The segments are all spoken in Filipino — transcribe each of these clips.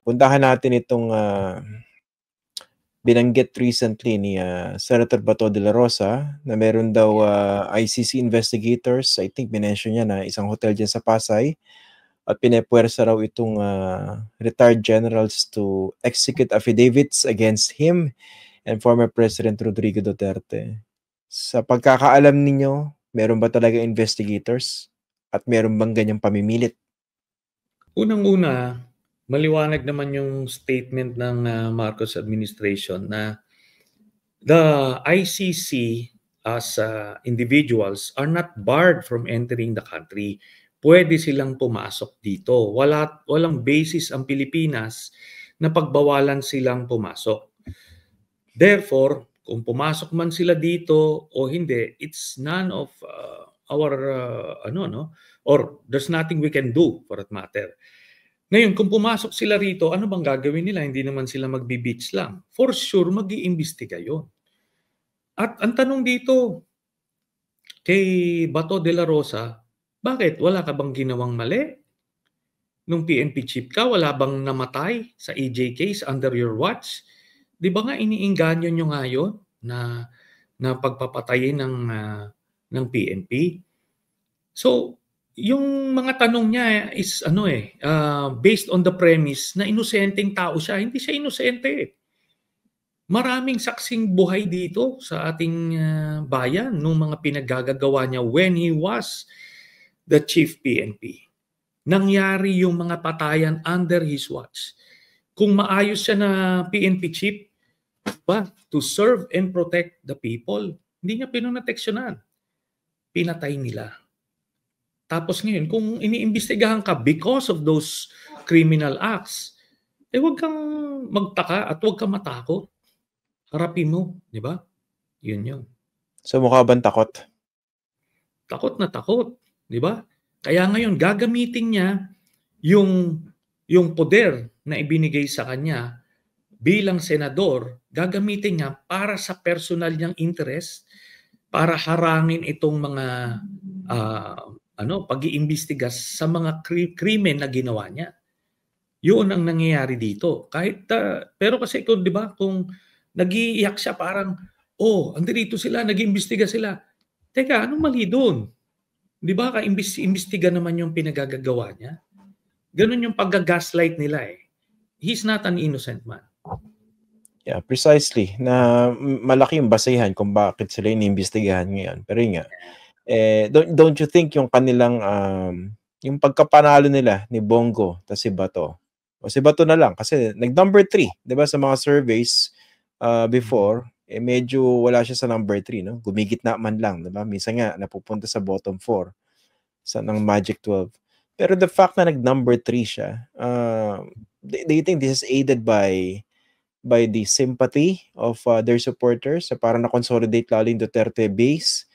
puntahan natin itong binanggit recently ni Senator Bato de la Rosa na meron daw ICC investigators. I think minention niya na isang hotel dyan sa Pasay at pinepuwersa raw itong retired generals to execute affidavits against him and former President Rodrigo Duterte. Sa pagkakaalam ninyo, meron ba talaga investigators at meron bang ganyang pamimilit? Unang-una, maliwanag naman yung statement ng Marcos administration na the ICC as individuals are not barred from entering the country. Pwede silang pumasok dito. Walang basis ang Pilipinas na pagbawalan silang pumasok. Therefore, kung pumasok man sila dito o hindi, it's none of our or there's nothing we can do for that matter. Ngayon, kung pumasok sila rito, ano bang gagawin nila? Hindi naman sila magbi-beach lang. For sure, mag-iimbestiga yun. At ang tanong dito kay Bato de la Rosa, bakit? Wala ka bang ginawang mali? Nung PNP chief ka, wala bang namatay sa EJ case under your watch? Di ba nga iniinganyo nyo nga yun na pagpapatayin ng PNP? So, yung mga tanong niya is based on the premise na inosenteng tao siya. Hindi siya inosente. Maraming saksing buhay dito sa ating bayan nung mga pinaggagawa niya when he was the chief PNP. Nangyari yung mga patayan under his watch. Kung maayos siya na PNP chief, to serve and protect the people, hindi niya pinunoteksyonan. Pinatay nila. Tapos ngayon, kung iniimbestigahan ka because of those criminal acts, huwag kang magtaka at huwag kang matakot. Harapin mo, di ba? Yun. So mukha bang takot? Takot na takot, di ba? Kaya ngayon, gagamitin niya yung poder na ibinigay sa kanya bilang senador, gagamitin niya para sa personal niyang interest, para harangin itong mga pag-iimbestiga sa mga krimen na ginawa niya. Yun ang nangyayari dito. Pero kasi kung, di ba, kung nag-iiyak siya parang, andirito sila, nag-iimbestiga sila. Teka, anong mali doon? Di ba, imbestiga naman yung pinagagagawa niya? Ganun yung pag-gaslight nila eh. He's not an innocent man. Yeah, precisely. Na malaki yung basehan kung bakit sila iniimbestigahan ngayon. Pero yun nga, don't you think yung kanilang yung pagkapanalo nila ni Bongo at si Bato, o si Bato na lang kasi nag-number 3, 'di ba, sa mga surveys before, medyo wala siya sa number 3, no? Gumigitna man lang, 'di ba? Minsan nga napupunta sa bottom 4 ng Magic 12. Pero the fact na nag-number 3 siya, do you think this is aided by the sympathy of their supporters? Para na-consolidate lalo yung Duterte base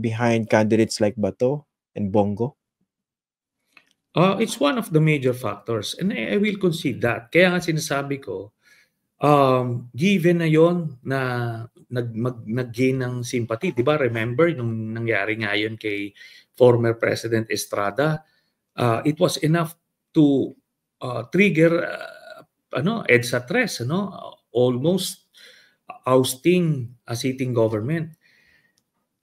behind candidates like Bato and Bongo? It's one of the major factors and I will concede that. Kaya nga sinasabi ko, given na yon na nag-gain ng sympathy, di ba? Remember, nung nangyari nga yun kay former President Estrada, it was enough to trigger EDSA tres, almost ousting a sitting government.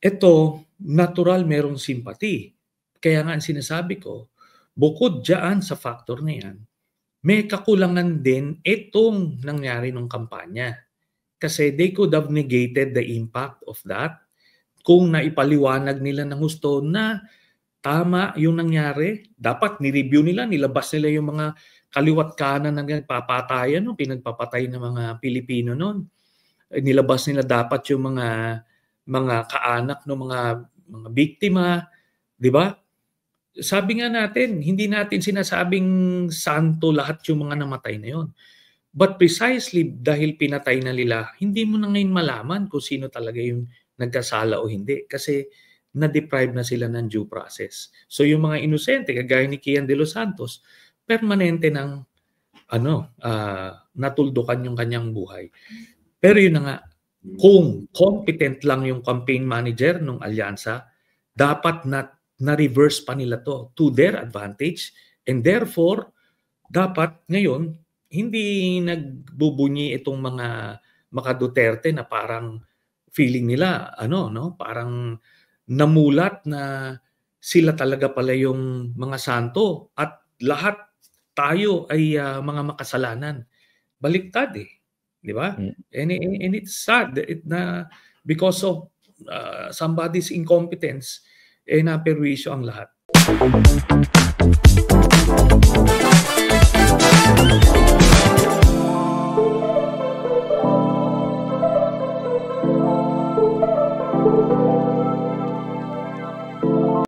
Ito, natural merong sympathy. Kaya nga ang sinasabi ko, bukod dyan sa factor na yan, may kakulangan din itong nangyari ng kampanya. Kasi they could have negated the impact of that kung naipaliwanag nila ng gusto na tama yung nangyari. Dapat ni-review nila, nilabas nila yung mga kaliwat kanan ng papatayan, pinagpapatay ng mga Pilipino noon. Nilabas nila dapat yung mga kaanak ng mga biktima, di ba? Sabi nga natin, hindi natin sinasabing santo lahat yung mga namatay na yon. But precisely dahil pinatay na nila, hindi mo na ngayon malaman kung sino talaga yung nagkasala o hindi kasi na-deprive na sila ng due process. So yung mga inosente, kagaya ni Kian de los Santos, permanente ng natuldukan yung kanyang buhay. Pero yun na nga, kung competent lang yung campaign manager ng alyansa, dapat na-reverse pa nila to their advantage and therefore, dapat ngayon, hindi nagbubunyi itong mga Duterte na parang feeling nila parang namulat na sila talaga pala yung mga santo at lahat tayo ay mga makasalanan. Baliktad di ba? And it's sad na because of somebody's incompetence naperwisyo ang lahat.